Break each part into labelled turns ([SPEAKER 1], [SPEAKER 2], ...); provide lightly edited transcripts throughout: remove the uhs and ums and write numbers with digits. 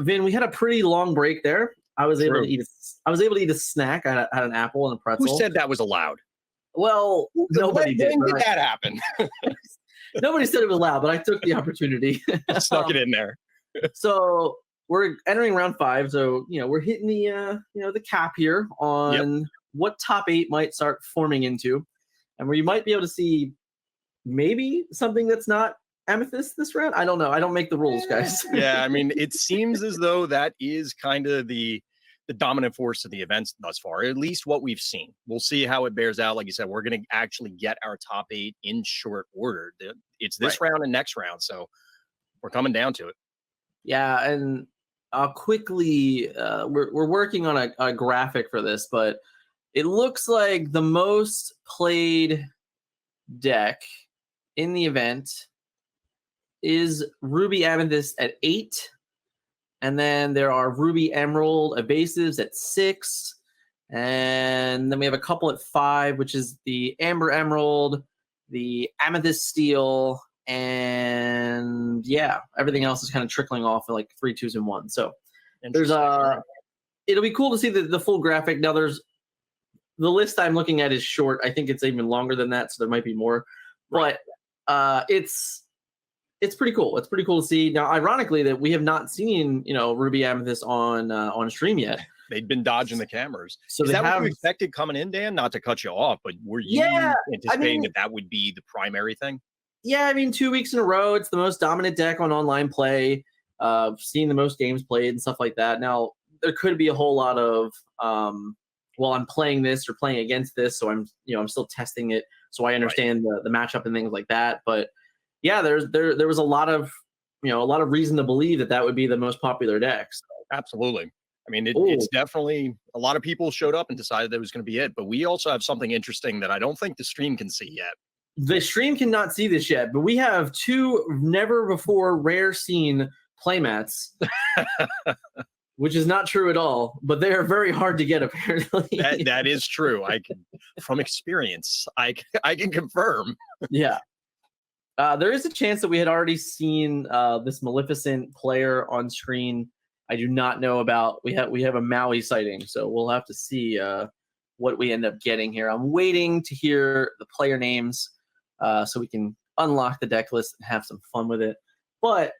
[SPEAKER 1] Vin, we had a pretty long break there. I was able to eat. I was able to eat a snack. I had an apple and a pretzel.
[SPEAKER 2] Who said that was allowed?
[SPEAKER 1] Well, nobody did.
[SPEAKER 2] When did that happen?
[SPEAKER 1] Nobody said it was allowed, but I took the opportunity.
[SPEAKER 2] Stuck it in there.
[SPEAKER 1] So we're entering round 5. So we're hitting the the cap here on what top 8 might start forming into, and where you might be able to see maybe something that's not Amethyst this round. I don't know. I don't make the rules, guys.
[SPEAKER 2] Yeah, I mean, it seems as though that is kind of the dominant force of the events thus far, at least what we've seen. We'll see how it bears out. Like you said, we're going to actually get our top 8 in short order. It's this round and next round, so we're coming down to it.
[SPEAKER 1] Yeah, and quickly, we're working on a graphic for this, but it looks like the most played deck in the event is Ruby Amethyst at 8. And then there are Ruby Emerald Evasives at 6. And then we have a couple at 5, which is the Amber Emerald, the Amethyst Steel, and everything else is kind of trickling off in like 3 2s and 1. So there's it'll be cool to see the full graphic. Now there's the list I'm looking at is short. I think it's even longer than that, so there might be more. But it's pretty cool. It's pretty cool to see. Now, ironically, that we have not seen, Ruby Amethyst on stream yet.
[SPEAKER 2] They'd been dodging the cameras.
[SPEAKER 1] So
[SPEAKER 2] is that what you expected coming in, Dan? Not to cut you off, but were you anticipating that would be the primary thing?
[SPEAKER 1] Yeah, I mean, 2 weeks in a row, it's the most dominant deck on online play. Seeing the most games played and stuff like that. Now, there could be a whole lot of, I'm playing this or playing against this, so I'm still testing it, so I understand the matchup and things like that. But yeah, there was a lot of reason to believe that would be the most popular deck. So.
[SPEAKER 2] Absolutely. I mean, it's definitely a lot of people showed up and decided that was going to be it. But we also have something interesting that I don't think the stream can see yet.
[SPEAKER 1] The stream cannot see this yet, but we have 2 never before rare seen playmats, which is not true at all. But they are very hard to get, apparently.
[SPEAKER 2] That is true. From experience, I can confirm.
[SPEAKER 1] Yeah. There is a chance that we had already seen this Maleficent player on screen. I do not know about. We have a Maui sighting, so we'll have to see what we end up getting here. I'm waiting to hear the player names so we can unlock the deck list and have some fun with it. But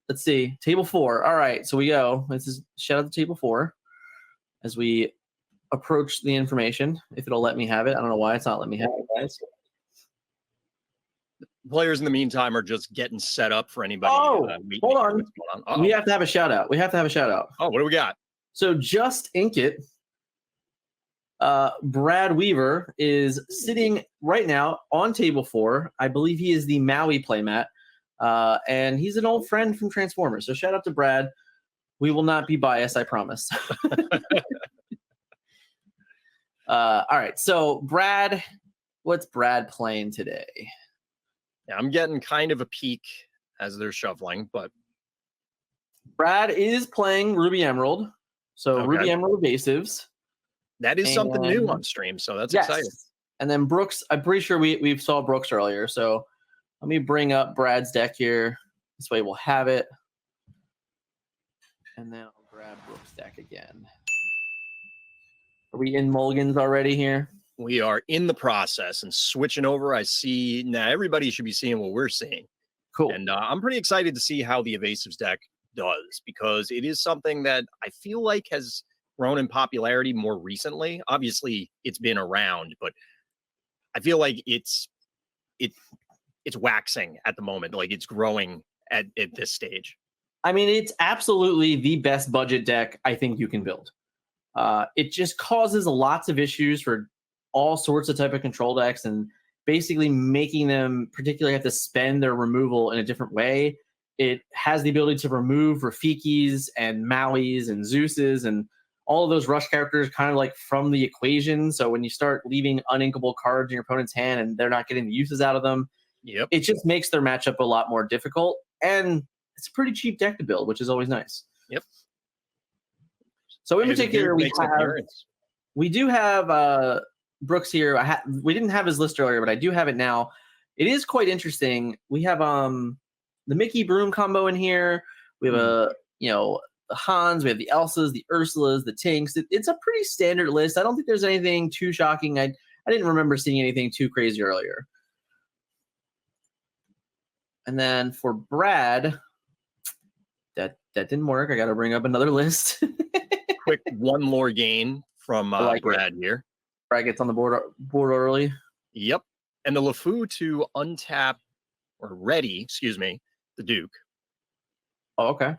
[SPEAKER 1] let's see, table 4. All right, so we go. This is shout out to table 4 as we approach the information. If it'll let me have it, I don't know why it's not letting me have it, guys.
[SPEAKER 2] Players in the meantime are just getting set up for anybody.
[SPEAKER 1] Hold on. We have to have a shout out.
[SPEAKER 2] Oh, what do we got?
[SPEAKER 1] So Just Ink It. Brad Weaver is sitting right now on table 4. I believe he is the Maui playmat. And he's an old friend from Transformers. So shout out to Brad. We will not be biased, I promise. All right. So Brad, what's Brad playing today?
[SPEAKER 2] Yeah, I'm getting kind of a peek as they're shuffling, but
[SPEAKER 1] Brad is playing Ruby Emerald. So Ruby Emerald Evasives.
[SPEAKER 2] That is something new on stream, so that's exciting.
[SPEAKER 1] And then Brooks, I'm pretty sure we saw Brooks earlier. So let me bring up Brad's deck here. This way we'll have it. And then I'll grab Brooks' deck again. Are we in Mulligans already here?
[SPEAKER 2] We are in the process and switching over. I see now everybody should be seeing what we're seeing.
[SPEAKER 1] Cool.
[SPEAKER 2] And I'm pretty excited to see how the Evasives deck does, because it is something that I feel like has grown in popularity more recently. Obviously, it's been around, but I feel like it's waxing at the moment. Like it's growing at this stage.
[SPEAKER 1] I mean, it's absolutely the best budget deck I think you can build. It just causes lots of issues for all sorts of type of control decks, and basically making them particularly have to spend their removal in a different way. It has the ability to remove Rafikis and Mauis and Zeuses and all of those rush characters kind of like from the equation. So when you start leaving uninkable cards in your opponent's hand and they're not getting the uses out of them, it just makes their matchup a lot more difficult. And it's a pretty cheap deck to build, which is always nice.
[SPEAKER 2] Yep.
[SPEAKER 1] So in particular, we do have Brooks here. We didn't have his list earlier, but I do have it now. It is quite interesting. We have the Mickey Broom combo in here. We have the Hans, we have the Elsas, the Ursulas, the Tinks. It's a pretty standard list. I don't think there's anything too shocking. I didn't remember seeing anything too crazy earlier. And then for Brad, that didn't work. I got to bring up another list.
[SPEAKER 2] Quick one more gain from Brad here.
[SPEAKER 1] Brad gets on the board early.
[SPEAKER 2] Yep. And the LeFou to untap or ready, the Duke.
[SPEAKER 1] Oh, okay.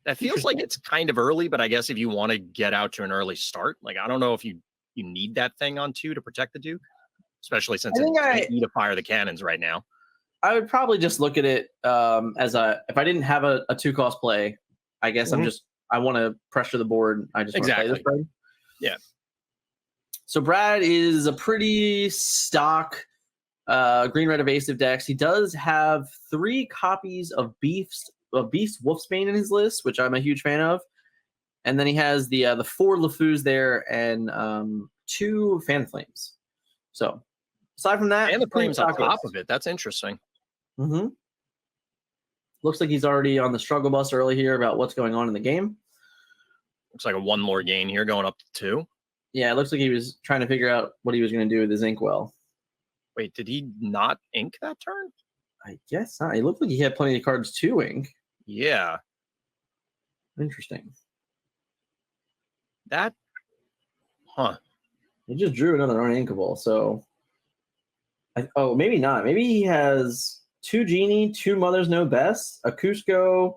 [SPEAKER 2] That feels like it's kind of early, but I guess if you want to get out to an early start, like I don't know if you need that thing on 2 to protect the Duke, especially since it's need to fire the cannons right now.
[SPEAKER 1] I would probably just look at it as if I didn't have a 2-cost play, I guess I want to pressure the board. I just want to play this play.
[SPEAKER 2] Yeah.
[SPEAKER 1] So Brad is a pretty stock green-red evasive decks. He does have 3 copies of Beast's Wolfsbane in his list, which I'm a huge fan of. And then he has the 4 LeFous there and 2 Fan Flames. So aside from that,
[SPEAKER 2] and the Flames on top of it. That's interesting.
[SPEAKER 1] Mm-hmm. Looks like he's already on the struggle bus early here about what's going on in the game.
[SPEAKER 2] Looks like a 1 more gain here going up to 2.
[SPEAKER 1] Yeah, it looks like he was trying to figure out what he was going to do with his inkwell.
[SPEAKER 2] Wait, did he not ink that turn?
[SPEAKER 1] I guess not. It looked like he had plenty of cards to ink.
[SPEAKER 2] Yeah.
[SPEAKER 1] Interesting. He just drew another uninkable, so... maybe not. Maybe he has 2 Genie, 2 Mothers Know Best, a Cusco,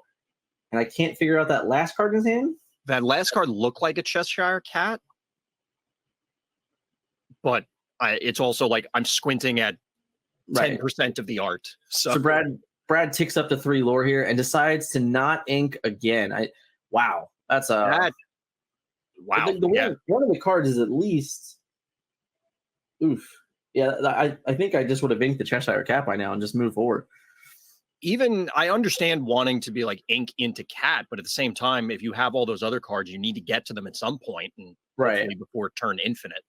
[SPEAKER 1] and I can't figure out that last card in his hand.
[SPEAKER 2] That last card looked like a Cheshire Cat, but it's also like I'm squinting at 10% of the art. So
[SPEAKER 1] Brad ticks up to 3 lore here and decides to not ink again. Wow, that's a
[SPEAKER 2] wow.
[SPEAKER 1] One of the cards is at least oof. Yeah, I think I just would have inked the Cheshire Cat by now and just moved forward.
[SPEAKER 2] Even I understand wanting to be like ink into Cat, but at the same time, if you have all those other cards, you need to get to them at some point and before turn infinite.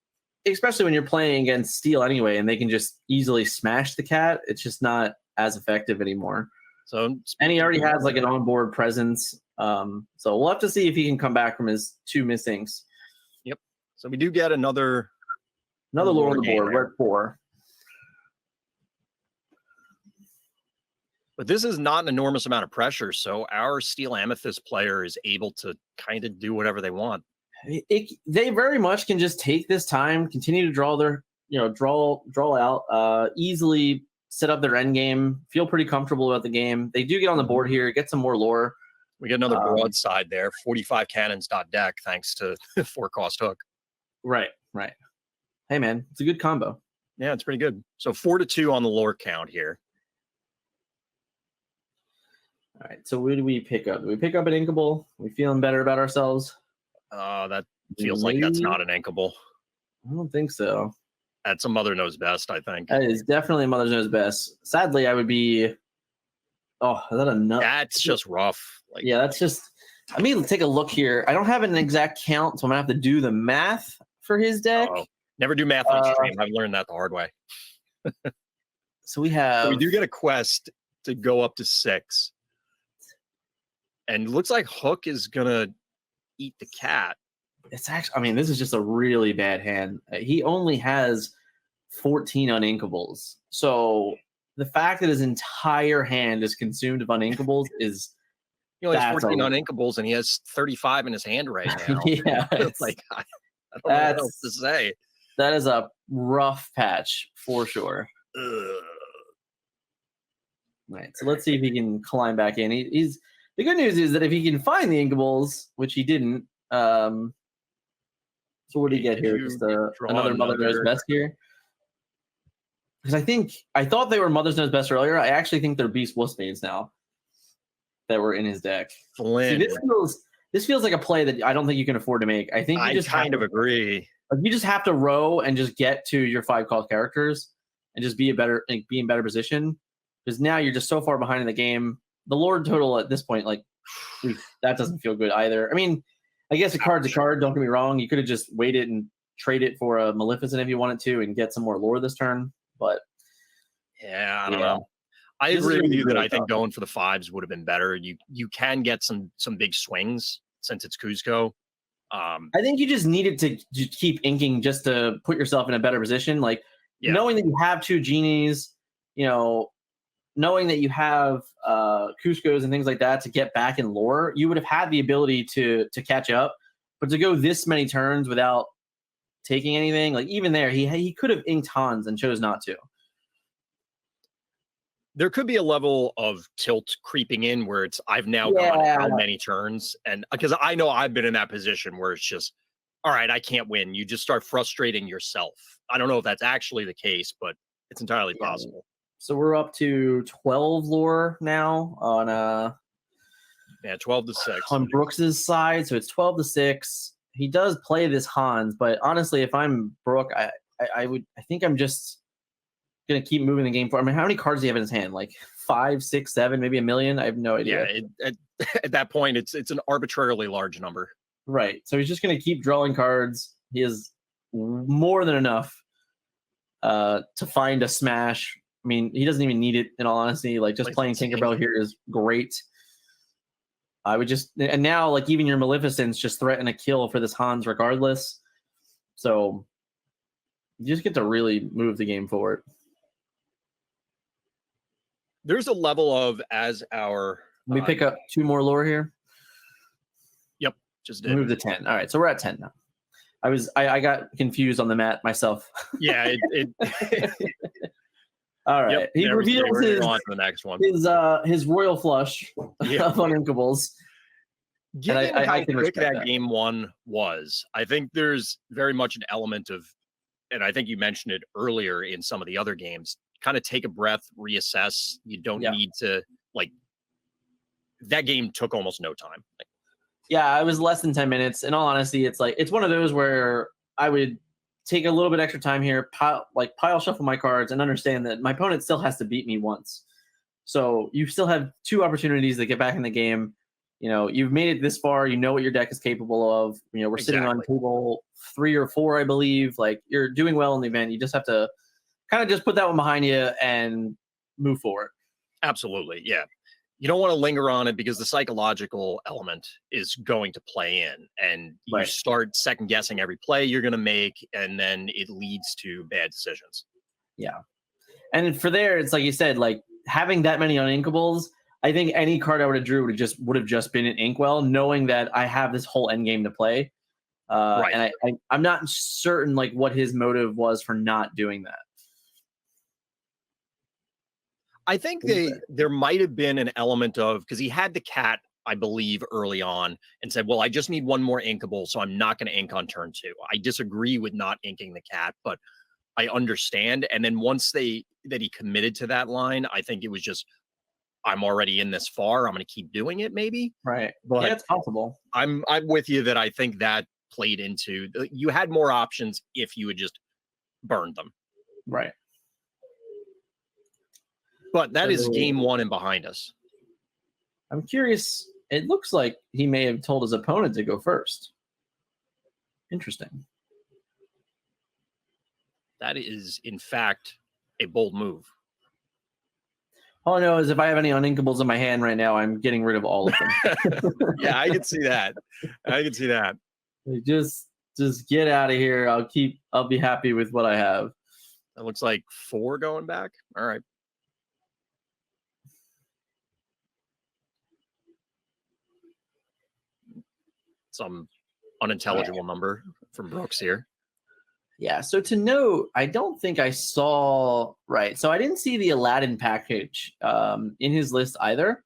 [SPEAKER 1] Especially when you're playing against Steel anyway, and they can just easily smash the Cat. It's just not as effective anymore.
[SPEAKER 2] So,
[SPEAKER 1] and he already has like an onboard presence. So we'll have to see if he can come back from his 2 missed inks.
[SPEAKER 2] Yep. So we do get another
[SPEAKER 1] lore on the board. We're at 4.
[SPEAKER 2] But this is not an enormous amount of pressure, so our Steel Amethyst player is able to kind of do whatever they want.
[SPEAKER 1] They very much can just take this time, continue to draw their, draw out, easily set up their end game, feel pretty comfortable about the game. They do get on the board here, get some more lore.
[SPEAKER 2] We get another broadside there, 45 cannons.deck, thanks to 4-cost hook.
[SPEAKER 1] Right. Hey, man, it's a good combo.
[SPEAKER 2] Yeah, it's pretty good. So 4-2 on the lore count here.
[SPEAKER 1] All right, so what do we pick up? Do we pick up an inkable? Are we feeling better about ourselves?
[SPEAKER 2] That feels like that's not an inkable.
[SPEAKER 1] I don't think so.
[SPEAKER 2] That's a Mother Knows Best, I think.
[SPEAKER 1] That is definitely a Mother Knows Best. Sadly, I would be... Oh, is that a nut?
[SPEAKER 2] That's just rough.
[SPEAKER 1] Yeah, that's just... I mean, take a look here. I don't have an exact count, so I'm going to have to do the math for his deck.
[SPEAKER 2] Never do math on stream. I've learned that the hard way.
[SPEAKER 1] So we do
[SPEAKER 2] get a quest to go up to 6. And it looks like Hook is going to eat the Cat.
[SPEAKER 1] It's actually, this is just a really bad hand. He only has 14 uninkables. So the fact that his entire hand is consumed of uninkables is...
[SPEAKER 2] He only has 14 uninkables and he has 35 in his hand right now.
[SPEAKER 1] Yeah.
[SPEAKER 2] It's like, I don't know what else to say.
[SPEAKER 1] That is a rough patch for sure. Right. So let's see if he can climb back in. He's the good news is that if he can find the inkables, which he didn't, so what did he get here? Just another Mother Knows Best here? Because I thought they were Mother's Knows Best earlier. I actually think they're Beast Wolfsbanes now that were in his deck. See, this feels like a play that I don't think you can afford to make. I think you just
[SPEAKER 2] kind of agree.
[SPEAKER 1] You just have to row and just get to your 5-cost characters and just be in better position. Because now you're just so far behind in the game. The Lord total at this point, that doesn't feel good either. I mean, I guess a card's a card. Don't get me wrong. You could have just waited and trade it for a Maleficent if you wanted to and get some more lore this turn. But
[SPEAKER 2] yeah, I don't know. I
[SPEAKER 1] This is
[SPEAKER 2] agree
[SPEAKER 1] gonna
[SPEAKER 2] with
[SPEAKER 1] be
[SPEAKER 2] you that
[SPEAKER 1] really
[SPEAKER 2] I think
[SPEAKER 1] tough.
[SPEAKER 2] going for the 5s would have been better. You can get some big swings since it's Cuzco.
[SPEAKER 1] I think you just needed to keep inking just to put yourself in a better position. Like
[SPEAKER 2] Yeah.
[SPEAKER 1] knowing that you have 2 genies, you know, knowing that you have Cuscos and things like that to get back in lore, you would have had the ability to catch up. But to go this many turns without taking anything, like even there, he could have inked Hans and chose not to.
[SPEAKER 2] There could be a level of tilt creeping in where it's I've now gone how many turns, and because I know I've been in that position where it's just all right, I can't win. You just start frustrating yourself. I don't know if that's actually the case, but it's entirely possible.
[SPEAKER 1] So we're up to 12 lore now on
[SPEAKER 2] 12-6
[SPEAKER 1] on Brooks's side. So it's 12-6. He does play this Hans, but honestly, if I'm Brooke, I think I'm just gonna keep moving the game forward. I mean, how many cards do he have in his hand? Like 5, 6, 7, maybe a million? I have no idea.
[SPEAKER 2] Yeah, at that point, it's an arbitrarily large number.
[SPEAKER 1] Right. So he's just gonna keep drawing cards. He has more than enough to find a smash. I mean, he doesn't even need it, in all honesty. Like just playing Tinkerbell here is great. I would just, and now like even your Maleficents just threaten a kill for this Hans regardless. So you just get to really move the game forward.
[SPEAKER 2] There's a level of as our
[SPEAKER 1] Let me pick up 2 more lore here.
[SPEAKER 2] Yep, just did.
[SPEAKER 1] Move to 10. All right, so we're at 10 now. I got confused on the mat myself.
[SPEAKER 2] Yeah,
[SPEAKER 1] All right.
[SPEAKER 2] Yep,
[SPEAKER 1] He reveals
[SPEAKER 2] on to the next one.
[SPEAKER 1] His royal flush of Uninkables.
[SPEAKER 2] Given how quick that game 1 was, I think there's very much an element of, and I think you mentioned it earlier in some of the other games, kind of take a breath, reassess. You don't need to, like, that game took almost no time.
[SPEAKER 1] Yeah, it was less than 10 minutes. In all honesty, it's one of those where I would take a little bit extra time here, pile shuffle my cards, and understand that my opponent still has to beat me once. So you still have 2 opportunities to get back in the game. You know, you've made it this far. You know what your deck is capable of. You know, we're sitting on table 3 or 4, I believe. Like, you're doing well in the event. You just have to kind of just put that one behind you and move forward.
[SPEAKER 2] Absolutely, yeah. You don't want to linger on it because the psychological element is going to play in, and you start second guessing every play you're going to make, and then it leads to bad decisions.
[SPEAKER 1] Yeah. And for there, it's like you said, like having that many uninkables, I think any card I would have drew would have just been an Inkwell, knowing that I have this whole end game to play. And I'm not certain like what his motive was for not doing that.
[SPEAKER 2] I think there might have been an element of, because he had the cat, I believe, early on and said, well, I just need 1 more inkable, so I'm not going to ink on turn 2. I disagree with not inking the cat, but I understand. And then once he committed to that line, I think it was just, I'm already in this far, I'm going to keep doing it, maybe.
[SPEAKER 1] Right.
[SPEAKER 2] But
[SPEAKER 1] yeah, it's possible.
[SPEAKER 2] I'm with you that I think that played into, you had more options if you had just burned them.
[SPEAKER 1] Right.
[SPEAKER 2] But that is game 1 and behind us.
[SPEAKER 1] I'm curious. It looks like he may have told his opponent to go first. Interesting.
[SPEAKER 2] That is, in fact, a bold move.
[SPEAKER 1] All I know is if I have any uninkables in my hand right now, I'm getting rid of all of them.
[SPEAKER 2] Yeah, I can see that. I can see that.
[SPEAKER 1] Just get out of here. I'll be happy with what I have.
[SPEAKER 2] That looks like 4 going back. All right. Some unintelligible number from Brooks here.
[SPEAKER 1] Yeah, so to note, I don't think I saw, so I didn't see the Aladdin package in his list either.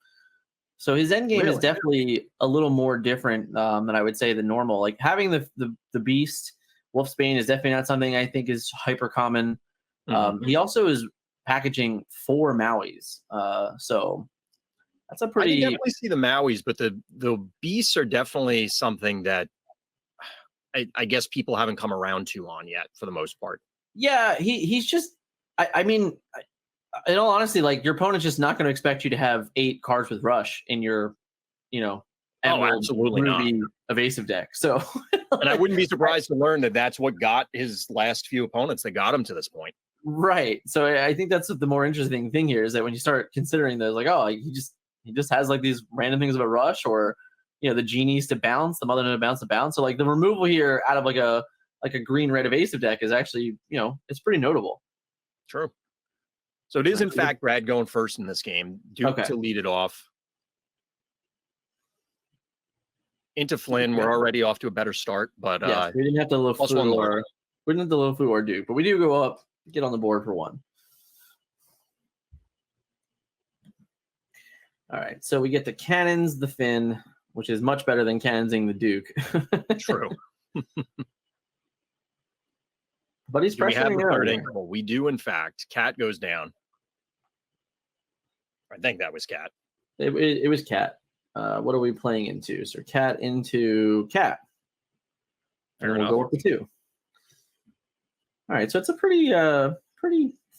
[SPEAKER 1] So his end game is definitely a little more different than I would say the normal. Like having the Beast, Wolfsbane is definitely not something I think is hyper common. He also is packaging 4 Mauis. So that's a pretty...
[SPEAKER 2] I can definitely see the Mauis, but the Beasts are definitely something that I guess people haven't come around to on yet for the most part.
[SPEAKER 1] Yeah, he's just, I mean, in all honesty, like your opponent's just not going to expect you to have 8 cards with Rush in your, Emerald,
[SPEAKER 2] absolutely
[SPEAKER 1] Ruby
[SPEAKER 2] not.
[SPEAKER 1] Evasive deck. So,
[SPEAKER 2] and I wouldn't be surprised to learn that that's what got his last few opponents that got him to this point.
[SPEAKER 1] Right. So I think that's the more interesting thing here is that when you start considering those, like, oh, he just has like these random things of a rush, or the genies to bounce, the mother to bounce to bounce. So like the removal here out of like a green red evasive deck is actually it's pretty notable.
[SPEAKER 2] True. So it is in fact Brad going first in this game. Duke to lead it off. Into Flynn, we're already off to a better start, but
[SPEAKER 1] yes, we didn't have to look we didn't have to low or Duke, but we do go up, get on the board for 1. All right, so we get the cannons, the Finn, which is much better than cannonsing the Duke.
[SPEAKER 2] True.
[SPEAKER 1] But he's pressuring. We have the
[SPEAKER 2] third incredible. We do, in fact. Cat goes down. I think that was Cat.
[SPEAKER 1] It was Cat. What are we playing into? So Cat into Cat. And we'll go up to 2. All right, so it's a pretty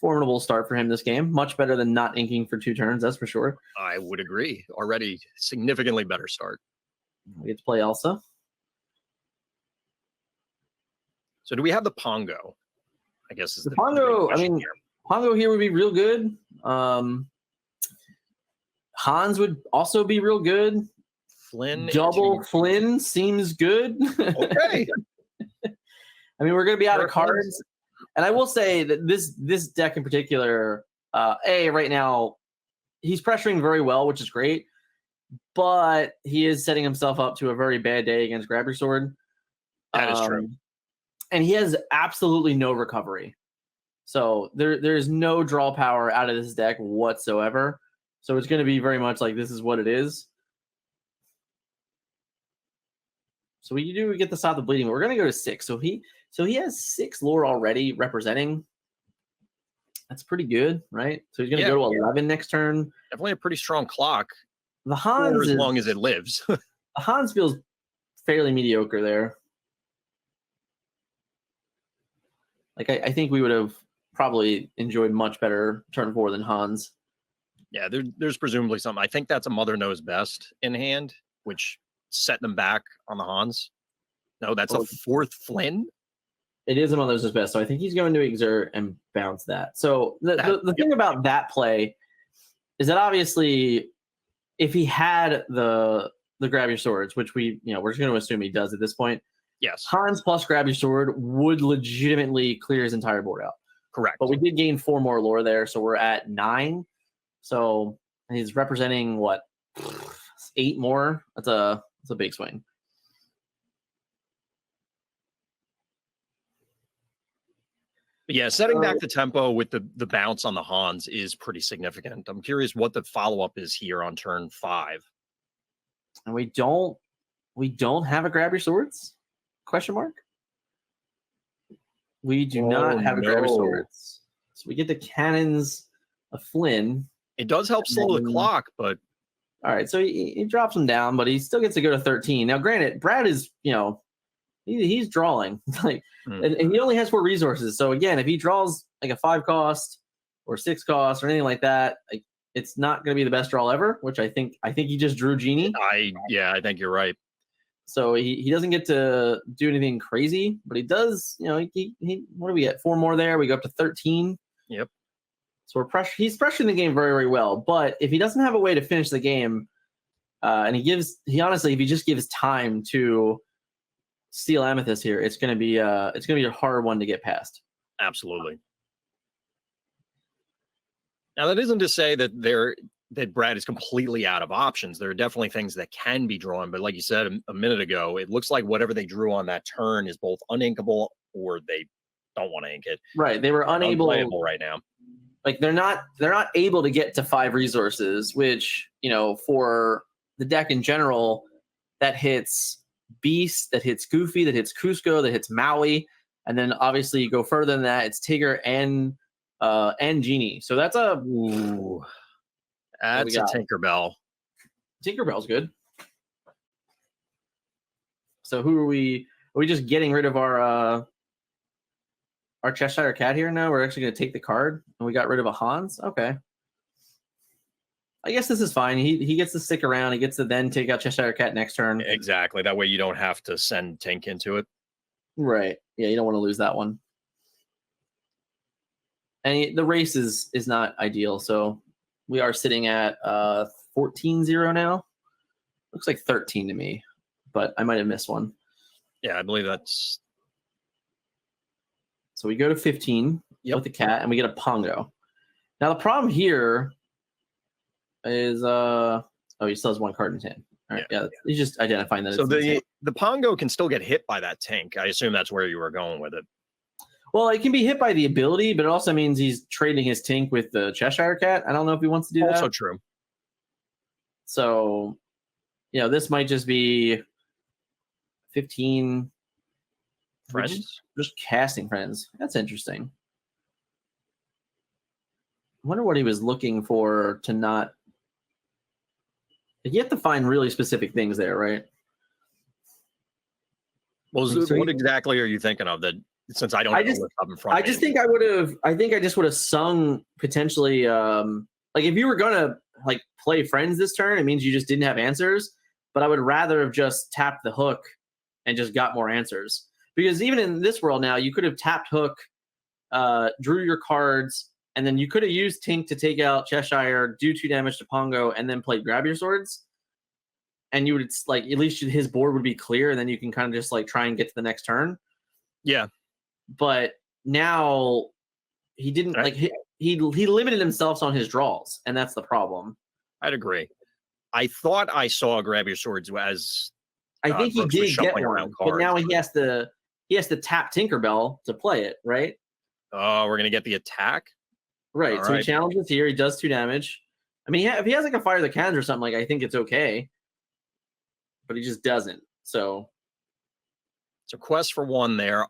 [SPEAKER 1] formidable start for him this game. Much better than not inking for 2 turns, that's for sure.
[SPEAKER 2] I would agree. Already significantly better start.
[SPEAKER 1] We get to play Elsa.
[SPEAKER 2] So do we have the Pongo? I guess is
[SPEAKER 1] the Pongo. I mean, Pongo here would be real good. Hans would also be real good.
[SPEAKER 2] Flynn.
[SPEAKER 1] Double Flynn seems good.
[SPEAKER 2] Okay.
[SPEAKER 1] I mean, we're going to be out of cards. And I will say that this deck in particular, right now, he's pressuring very well, which is great. But he is setting himself up to a very bad day against Grab Your Sword.
[SPEAKER 2] That is true.
[SPEAKER 1] And he has absolutely no recovery. So there's no draw power out of this deck whatsoever. So it's going to be very much like this is what it is. So we get the Stop the Bleeding. But we're going to go to 6. So he has 6 lore already representing. That's pretty good, right? So he's going to go to 11 next turn.
[SPEAKER 2] Definitely a pretty strong clock.
[SPEAKER 1] The Hans,
[SPEAKER 2] as long as it lives.
[SPEAKER 1] The Hans feels fairly mediocre there. Like I think we would have probably enjoyed much better turn 4 than Hans.
[SPEAKER 2] Yeah, there's presumably something. I think that's a Mother Knows Best in hand, which set them back on the Hans. No, that's a 4th Flynn.
[SPEAKER 1] It is a Mother Knows Best, so I think he's going to exert and bounce that. So the thing about that play is that obviously if he had the Grab Your Swords, which we're just going to assume he does at this point.
[SPEAKER 2] Yes.
[SPEAKER 1] Hans plus Grab Your Sword would legitimately clear his entire board out.
[SPEAKER 2] Correct.
[SPEAKER 1] But we did gain 4 more lore there, so we're at 9. So he's representing 8 more. That's a big swing.
[SPEAKER 2] Yeah, setting back the tempo with the bounce on the Hans is pretty significant. I'm curious what the follow-up is here on turn 5.
[SPEAKER 1] And we don't have a Grab Your Swords? Question mark? We do not have a Grab Your Swords. So we get the cannons of Flynn.
[SPEAKER 2] It does help slow the clock, but
[SPEAKER 1] all right, so he drops him down, but he still gets to go to 13. Now, granted, Brad is, he's drawing and he only has 4 resources. So again, if he draws like a 5 cost or 6 cost or anything like that, it's not going to be the best draw ever. Which I think he just drew Genie.
[SPEAKER 2] I think you're right.
[SPEAKER 1] So he doesn't get to do anything crazy, but he does. What do we get? 4 more there. We go up to 13.
[SPEAKER 2] Yep.
[SPEAKER 1] So he's pressuring the game very, very well. But if he doesn't have a way to finish the game, and he honestly, if he just gives time to steal Amethyst here, it's going to be a hard one to get past.
[SPEAKER 2] Absolutely. Now that isn't to say that Brad is completely out of options. There are definitely things that can be drawn, but like you said a minute ago, it looks like whatever they drew on that turn is both uninkable or they don't want to ink it.
[SPEAKER 1] Right. They were unplayable
[SPEAKER 2] right now.
[SPEAKER 1] Like they're not able to get to 5 resources, which, for the deck in general, that hits Beast, that hits Goofy, that hits Cusco, that hits Maui, and then obviously you go further than that, it's Tigger and Genie. So that's a
[SPEAKER 2] Tinkerbell.
[SPEAKER 1] Tinkerbell's good. So who are we? Are we just getting rid of our Cheshire Cat here now? We're actually going to take the card, and we got rid of a Hans. Okay. I guess this is fine. He gets to stick around. He gets to then take out Cheshire Cat next turn.
[SPEAKER 2] Exactly. That way you don't have to send Tink into it.
[SPEAKER 1] Right. Yeah, you don't want to lose that one. And the race is not ideal, so we are sitting at 14-0 now. Looks like 13 to me, but I might have missed one.
[SPEAKER 2] Yeah, I believe that's.
[SPEAKER 1] So we go to 15 with the cat, and we get a Pongo. Now the problem here is he still has one card in his hand. All right, yeah, he's just identifying that.
[SPEAKER 2] So the Pongo can still get hit by that tank. I assume that's where you were going with it.
[SPEAKER 1] Well, it can be hit by the ability, but it also means he's trading his tank with the Cheshire Cat. I don't know if he wants to do that.
[SPEAKER 2] Also true.
[SPEAKER 1] So, this might just be 15
[SPEAKER 2] friends.
[SPEAKER 1] Just casting friends. That's interesting. I wonder what he was looking for to not. You have to find really specific things there, right?
[SPEAKER 2] Well, what exactly are you thinking of? That since I don't know what's up in front.
[SPEAKER 1] I just think I would have. I think I just would have sung potentially. Like if you were gonna play friends this turn, it means you just didn't have answers. But I would rather have just tapped the hook and just got more answers. Because even in this world now, you could have tapped hook, drew your cards, and then you could have used Tink to take out Cheshire, do 2 damage to Pongo, and then play Grab Your Swords. And you would at least his board would be clear, and then you can kind of just try and get to the next turn.
[SPEAKER 2] Yeah.
[SPEAKER 1] But now he didn't he limited himself on his draws, and that's the problem.
[SPEAKER 2] I'd agree. I thought I saw Grab Your Swords as
[SPEAKER 1] I think he did get one, but now he has to tap Tinkerbell to play it, right?
[SPEAKER 2] Oh, we're gonna get the attack,
[SPEAKER 1] right? So he challenges here. He does 2 damage. I mean, if he has a Fire the Cans or something, I think it's okay, but he just doesn't. So
[SPEAKER 2] it's a quest for 1 there.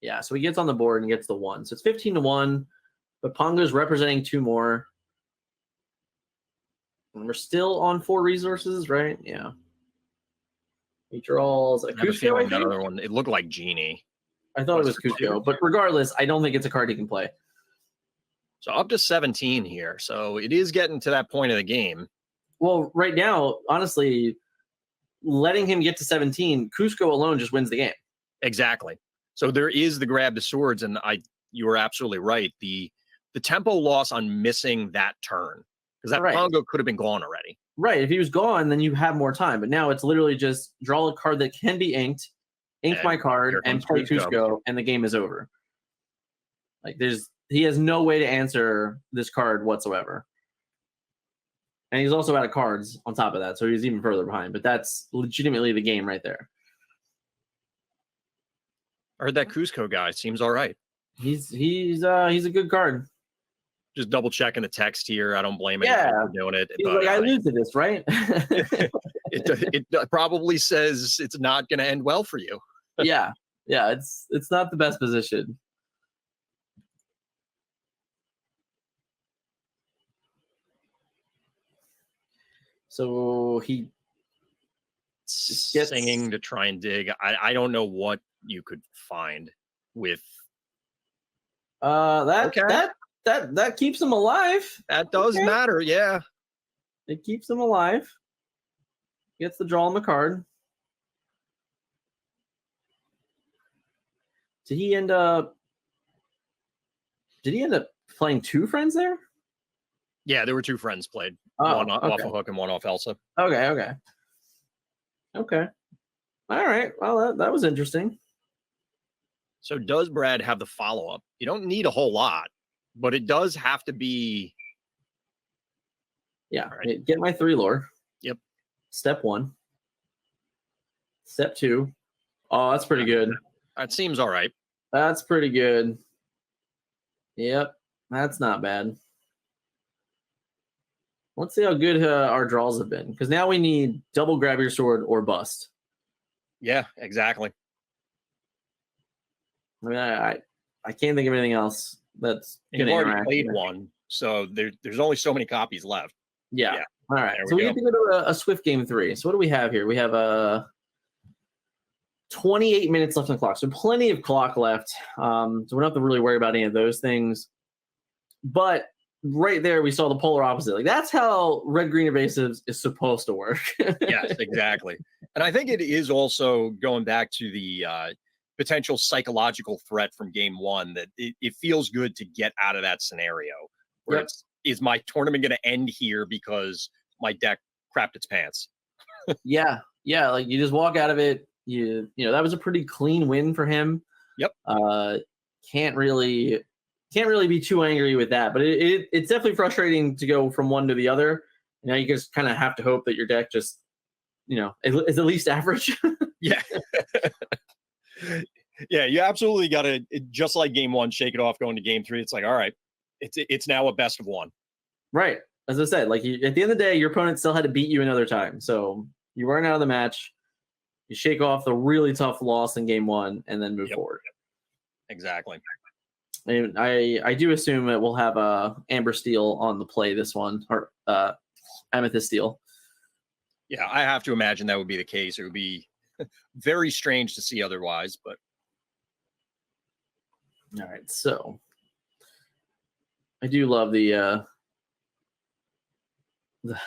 [SPEAKER 1] Yeah, so he gets on the board and gets the 1. So it's 15-1, but Pongo's representing 2 more. And we're still on 4 resources, right? Yeah. He draws a Cusco, I think?
[SPEAKER 2] Another one. It looked like Genie.
[SPEAKER 1] I thought it was Cusco, but regardless, I don't think it's a card he can play.
[SPEAKER 2] So up to 17 here. So it is getting to that point of the game.
[SPEAKER 1] Well, right now, honestly, letting him get to 17, Cusco alone just wins the game.
[SPEAKER 2] Exactly. So there is the Grab the Swords, and you were absolutely right. The tempo loss on missing that turn, because that Pongo could have been gone already.
[SPEAKER 1] Right. If he was gone, then you have more time. But now it's literally just draw a card that can be inked, ink my card, and play Cusco, and the game is over. He has no way to answer this card whatsoever. And he's also out of cards on top of that, so he's even further behind. But that's legitimately the game right there.
[SPEAKER 2] I heard that Cusco guy seems all right.
[SPEAKER 1] He's a good card.
[SPEAKER 2] Just double checking the text here. I don't blame anyone for doing it.
[SPEAKER 1] He's but, I lose to this, right?
[SPEAKER 2] it probably says it's not going to end well for you.
[SPEAKER 1] yeah, it's not the best position. So he
[SPEAKER 2] gets singing to try and dig. I don't know what you could find with
[SPEAKER 1] that keeps him alive.
[SPEAKER 2] That does matter, yeah.
[SPEAKER 1] It keeps him alive. Gets the draw on the card. Did he end up playing 2 friends there?
[SPEAKER 2] Yeah, there were 2 friends played. One off a hook and one off Elsa.
[SPEAKER 1] Okay. All right. Well, that was interesting.
[SPEAKER 2] So does Brad have the follow-up? You don't need a whole lot, but it does have to be.
[SPEAKER 1] Yeah. Right. Get my 3 lore.
[SPEAKER 2] Yep.
[SPEAKER 1] Step 1. Step 2. Oh, that's pretty good.
[SPEAKER 2] That seems all right.
[SPEAKER 1] That's pretty good. Yep. That's not bad. Let's see how good our draws have been. Because now we need double Grab Your Sword or bust.
[SPEAKER 2] Yeah, exactly.
[SPEAKER 1] I mean, I can't think of anything else that's going to
[SPEAKER 2] interact. Played one, so there's only so many copies left.
[SPEAKER 1] Yeah. All right. So we get to go to a Swift Game 3. So what do we have here? We have 28 minutes left on the clock. So plenty of clock left. So we don't have to really worry about any of those things. But right there, we saw the polar opposite. That's how red-green evasives is supposed to work.
[SPEAKER 2] Yes, exactly. And I think it is also going back to the potential psychological threat from game one that it feels good to get out of that scenario where is my tournament going to end here because my deck crapped its pants?
[SPEAKER 1] Yeah. Like you just walk out of it. You know, that was a pretty clean win for him.
[SPEAKER 2] Yep.
[SPEAKER 1] Can't really be too angry with that, but it's definitely frustrating to go from one to the other. You know, you just kind of have to hope that your deck just, you know, is at least average.
[SPEAKER 2] Yeah. Yeah, you absolutely got to, just like game one, shake it off going to game three. It's like, all right, it's now a best of one.
[SPEAKER 1] Right. As I said, like at the end of the day, your opponent still had to beat you another time. So you weren't out of the match. You shake off the really tough loss in game one and then move forward.
[SPEAKER 2] Exactly.
[SPEAKER 1] And I do assume that we'll have Amber Steel on the play this one, or Amethyst Steel.
[SPEAKER 2] Yeah, I have to imagine that would be the case. It would be very strange to see otherwise, but.
[SPEAKER 1] All right, so I do love the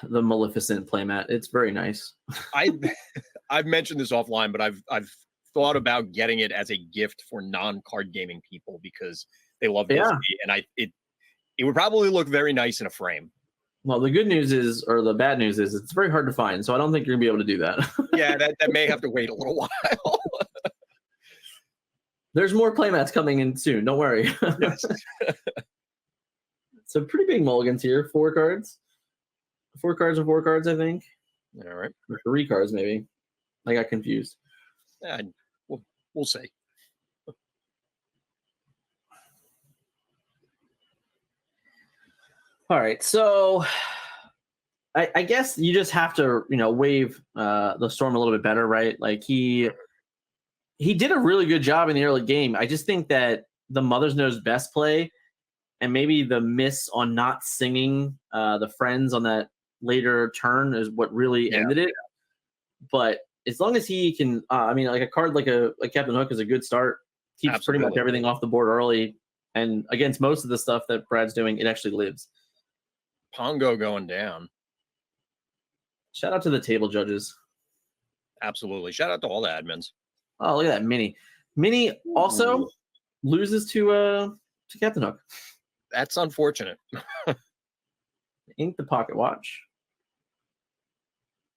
[SPEAKER 1] Maleficent playmat. It's very nice.
[SPEAKER 2] I've mentioned this offline, but I've thought about getting it as a gift for non-card gaming people because they love Disney, and it would probably look very nice in a frame.
[SPEAKER 1] Well, the good news is, or the bad news is, it's very hard to find. So I don't think you're gonna be able to do that.
[SPEAKER 2] Yeah, that may have to wait a little while.
[SPEAKER 1] There's more playmats coming in soon. Don't worry.
[SPEAKER 2] Yes.
[SPEAKER 1] So pretty big mulligans here. 4 cards. 4 cards and 4 cards, I think.
[SPEAKER 2] All right.
[SPEAKER 1] Or 3 cards, maybe. I got confused.
[SPEAKER 2] Yeah, we'll see.
[SPEAKER 1] All right, so I guess you just have to, you know, wave the storm a little bit better, right? Like he did a really good job in the early game. I just think that the Mother's Knows Best play and maybe the miss on not singing the friends on that later turn is what really ended it. But as long as he can, I mean, like a card like Captain Hook is a good start. Keeps pretty much everything off the board early, and against most of the stuff that Brad's doing, it actually lives.
[SPEAKER 2] Pongo going down.
[SPEAKER 1] Shout out to the table judges.
[SPEAKER 2] Absolutely. Shout out to all the admins.
[SPEAKER 1] Oh, look at that Mini. Mini also loses to Captain Hook.
[SPEAKER 2] That's unfortunate.
[SPEAKER 1] Ink the pocket watch.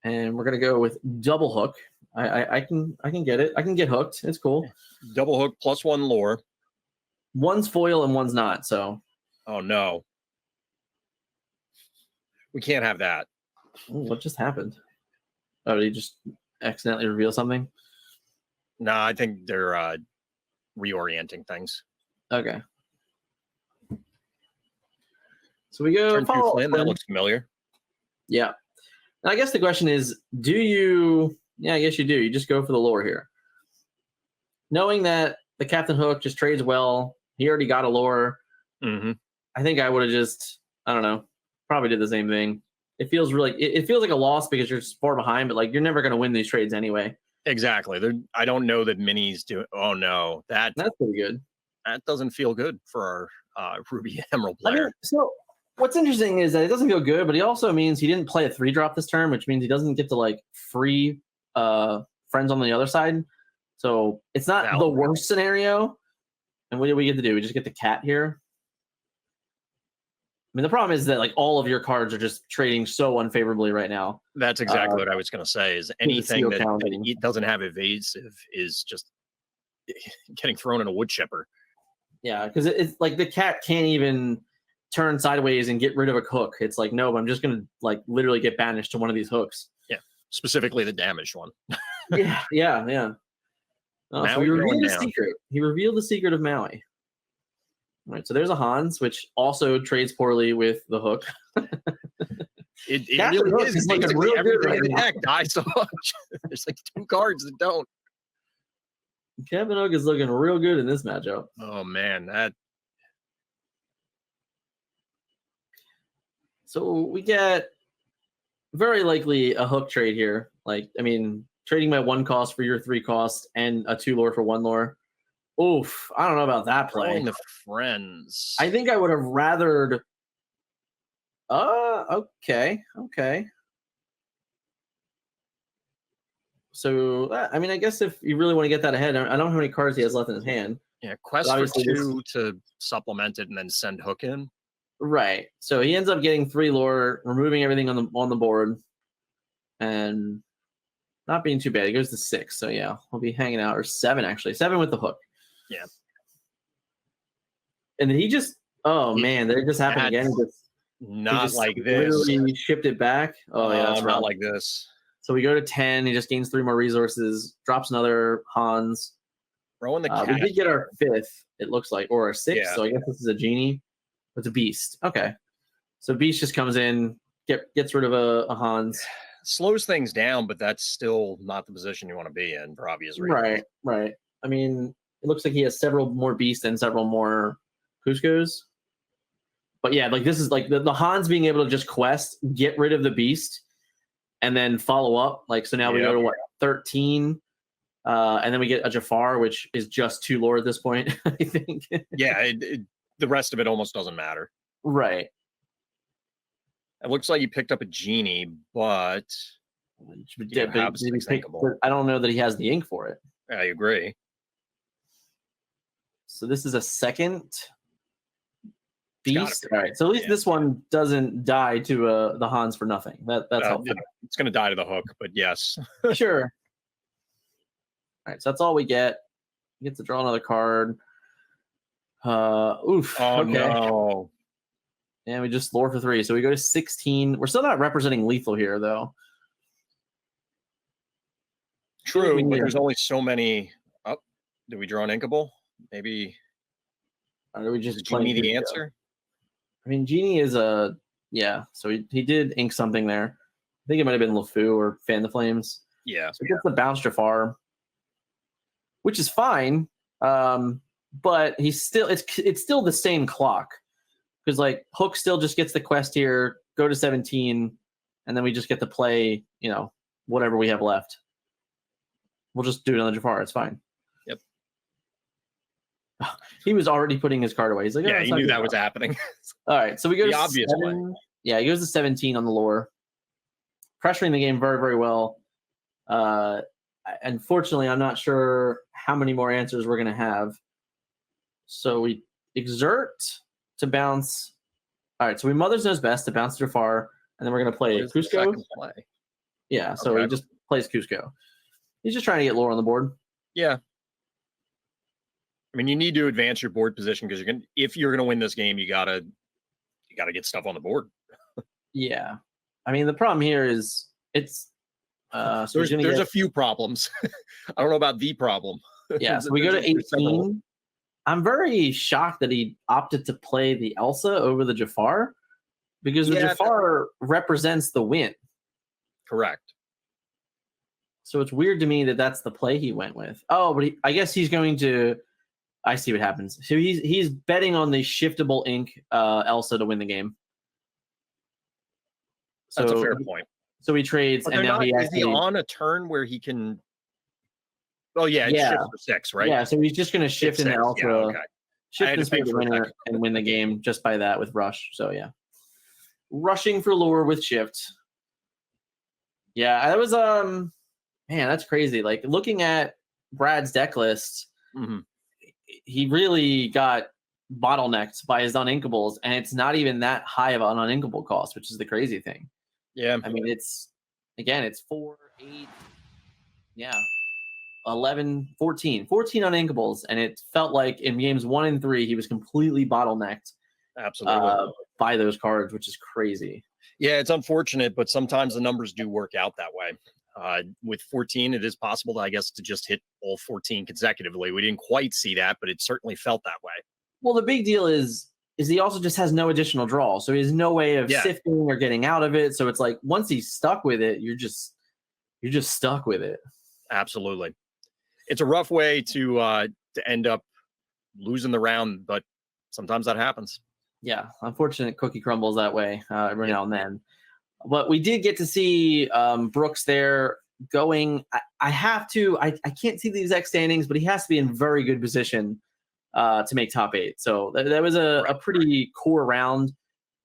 [SPEAKER 1] And we're gonna go with double hook. I can get it. I can get hooked. It's cool.
[SPEAKER 2] Double hook +1 lore.
[SPEAKER 1] One's foil and one's not. So.
[SPEAKER 2] Oh no. We can't have that.
[SPEAKER 1] Ooh, what just happened? Oh, did he just accidentally reveal something?
[SPEAKER 2] No, I think they're reorienting things.
[SPEAKER 1] Okay. So we go.
[SPEAKER 2] Flynn, that looks familiar.
[SPEAKER 1] Yeah. Now, I guess the question is, do you? Yeah, I guess you do. You just go for the lore here, knowing that the Captain Hook just trades well. He already got a lore.
[SPEAKER 2] Mm-hmm.
[SPEAKER 1] I think I would have just, I don't know, probably did the same thing. It feels really, it feels like a loss because you're far behind, but like you're never going to win these trades anyway.
[SPEAKER 2] Exactly. I don't know that Minis do. Oh no, that's
[SPEAKER 1] pretty good.
[SPEAKER 2] That doesn't feel good for our Ruby Emerald player.
[SPEAKER 1] I mean, so what's interesting is that it doesn't feel good, but he also means he didn't play a 3-drop this turn, which means he doesn't get to like free friends on the other side. So it's not the worst scenario. And what do we get to do? We just get the cat here. I mean, the problem is that like all of your cards are just trading so unfavorably right now.
[SPEAKER 2] That's exactly what I was going to say. Is anything that it doesn't have evasive is just getting thrown in a wood chipper.
[SPEAKER 1] Yeah, because it's like the cat can't even turn sideways and get rid of a hook. It's like, no, I'm just going to like literally get banished to one of these hooks.
[SPEAKER 2] Yeah, specifically the damaged one.
[SPEAKER 1] Yeah. Oh, so he revealed the secret. He revealed the secret of Maui. All right, so there's a Hans, which also trades poorly with the hook.
[SPEAKER 2] It really is. It's like everything in the deck dies so much. There's like 2 cards that don't.
[SPEAKER 1] Captain Hook is looking real good in this matchup.
[SPEAKER 2] Oh man, that.
[SPEAKER 1] So we get very likely a hook trade here. Like, I mean, trading my 1 cost for your 3 cost and a 2 lore for 1 lore. Oof, I don't know about that play.
[SPEAKER 2] Throwing the friends.
[SPEAKER 1] I think I would have rathered. Okay. So, I mean, I guess if you really want to get that ahead, I don't know how many cards he has left in his hand.
[SPEAKER 2] Yeah, quest for 2 to supplement it and then send Hook in.
[SPEAKER 1] Right. So he ends up getting 3 lore, removing everything on the board, and not being too bad. He goes to 6. So yeah, we'll be hanging out, or 7 actually. 7 with the Hook.
[SPEAKER 2] Yeah.
[SPEAKER 1] And then he just, oh man, that just happened again.
[SPEAKER 2] Not
[SPEAKER 1] just
[SPEAKER 2] like this.
[SPEAKER 1] Literally shipped it back. Oh yeah, that's
[SPEAKER 2] not like this.
[SPEAKER 1] So we go to 10. He just gains 3 more resources, drops another Hans.
[SPEAKER 2] Throwing the
[SPEAKER 1] we did get our 5th, it looks like, or our 6th. Yeah. So I guess this is a genie. It's a beast. Okay. So beast just comes in, gets rid of a Hans.
[SPEAKER 2] Slows things down, but that's still not the position you want to be in for obvious reasons.
[SPEAKER 1] Right. I mean, it looks like he has several more beasts and several more Cuscos. But yeah, like this is like the Hans being able to just quest, get rid of the beast, and then follow up. Like, so now we go to what, 13? And then we get a Jafar, which is just 2 lore at this point, I think.
[SPEAKER 2] Yeah, the rest of it almost doesn't matter.
[SPEAKER 1] Right.
[SPEAKER 2] It looks like he picked up a genie, but
[SPEAKER 1] I don't know that he has the ink for it.
[SPEAKER 2] I agree.
[SPEAKER 1] So this is a 2nd beast. All right. So at least this one doesn't die to the Hans for nothing. That's helpful.
[SPEAKER 2] It's going to die to the Hook, but yes.
[SPEAKER 1] Sure. All right. So that's all we get. We get to draw another card. Oof.
[SPEAKER 2] Oh, okay. No.
[SPEAKER 1] And we just lore for 3. So we go to 16. We're still not representing lethal here, though.
[SPEAKER 2] True, but there's only so many. Oh, did we draw an inkable? Maybe.
[SPEAKER 1] Or do we just
[SPEAKER 2] Genie the answer?
[SPEAKER 1] I mean, Genie is a so he did ink something there. I think it might have been LeFou or Fan the Flames.
[SPEAKER 2] Yeah.
[SPEAKER 1] So he gets the bounce Jafar, which is fine. But he's still it's still the same clock. Because like Hook still just gets the quest here, go to 17, and then we just get to play, whatever we have left. We'll just do another Jafar. It's fine.
[SPEAKER 2] Yep.
[SPEAKER 1] He was already putting his card away. He's like,
[SPEAKER 2] yeah, he knew that was happening.
[SPEAKER 1] All right, so we go
[SPEAKER 2] the
[SPEAKER 1] to
[SPEAKER 2] obvious
[SPEAKER 1] 7.
[SPEAKER 2] way.
[SPEAKER 1] Yeah, he goes to 17 on the lore, pressuring the game very, very well. Unfortunately, I'm not sure how many more answers we're going to have. So we exert to bounce. All right, so we Mother's Knows Best to bounce Jafar, and then we're going to play Cusco. Yeah, so he just plays Cusco. He's just trying to get lore on the board.
[SPEAKER 2] Yeah. I mean, you need to advance your board position because if you're gonna win this game, you gotta get stuff on the board.
[SPEAKER 1] Yeah. I mean, the problem here is it's
[SPEAKER 2] there's a few problems. I don't know about the problem.
[SPEAKER 1] Yeah, so we go to 18. I'm very shocked that he opted to play the Elsa over the Jafar because the Jafar represents the win.
[SPEAKER 2] Correct.
[SPEAKER 1] So it's weird to me that that's the play he went with. Oh, but I guess he's going to. I see what happens. So he's betting on the shiftable ink Elsa to win the game. So,
[SPEAKER 2] that's a fair point.
[SPEAKER 1] So he trades, and now
[SPEAKER 2] is he on a turn where he can? Oh yeah, shift for 6, right?
[SPEAKER 1] Yeah, so he's just going to shift into Elsa, shift into the winner, and win the game just by that with Rush. So yeah, rushing for lure with shift. Yeah, that was man, that's crazy. Like looking at Brad's deck list, he really got bottlenecked by his uninkables, and it's not even that high of an uninkable cost, which is the crazy thing.
[SPEAKER 2] Yeah,
[SPEAKER 1] I mean it's 4, 8, 11, 14 uninkables, and it felt like in games 1 and 3 he was completely bottlenecked.
[SPEAKER 2] Absolutely,
[SPEAKER 1] by those cards, which is crazy.
[SPEAKER 2] Yeah, it's unfortunate, but sometimes the numbers do work out that way. With 14, it is possible, I guess, to just hit all 14 consecutively. We didn't quite see that, but it certainly felt that way.
[SPEAKER 1] Well, the big deal is he also just has no additional draw, so he has no way of sifting or getting out of it. So it's like once he's stuck with it, you're just stuck with it.
[SPEAKER 2] Absolutely, it's a rough way to end up losing the round, but sometimes that happens.
[SPEAKER 1] Yeah, unfortunate cookie crumbles that way every now and then. But we did get to see Brooks there going. I can't see the exact standings, but he has to be in very good position to make top 8. So that was a pretty core round.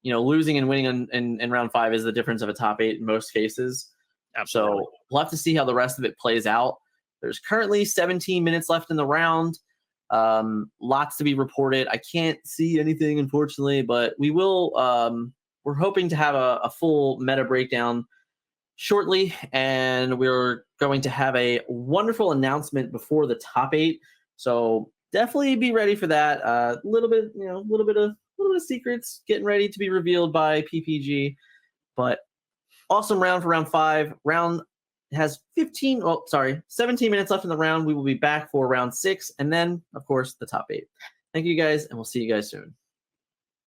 [SPEAKER 1] Losing and winning in round 5 is the difference of a top 8 in most cases.
[SPEAKER 2] Absolutely.
[SPEAKER 1] So we'll have to see how the rest of it plays out. There's currently 17 minutes left in the round. Lots to be reported. I can't see anything, unfortunately, but we will. We're hoping to have a full meta breakdown shortly, and we're going to have a wonderful announcement before the top 8. So definitely be ready for that. A little bit of secrets getting ready to be revealed by PPG, but awesome round for round 5. Round has 17 minutes left in the round. We will be back for round 6, and then, of course, the top 8. Thank you guys, and we'll see you guys soon.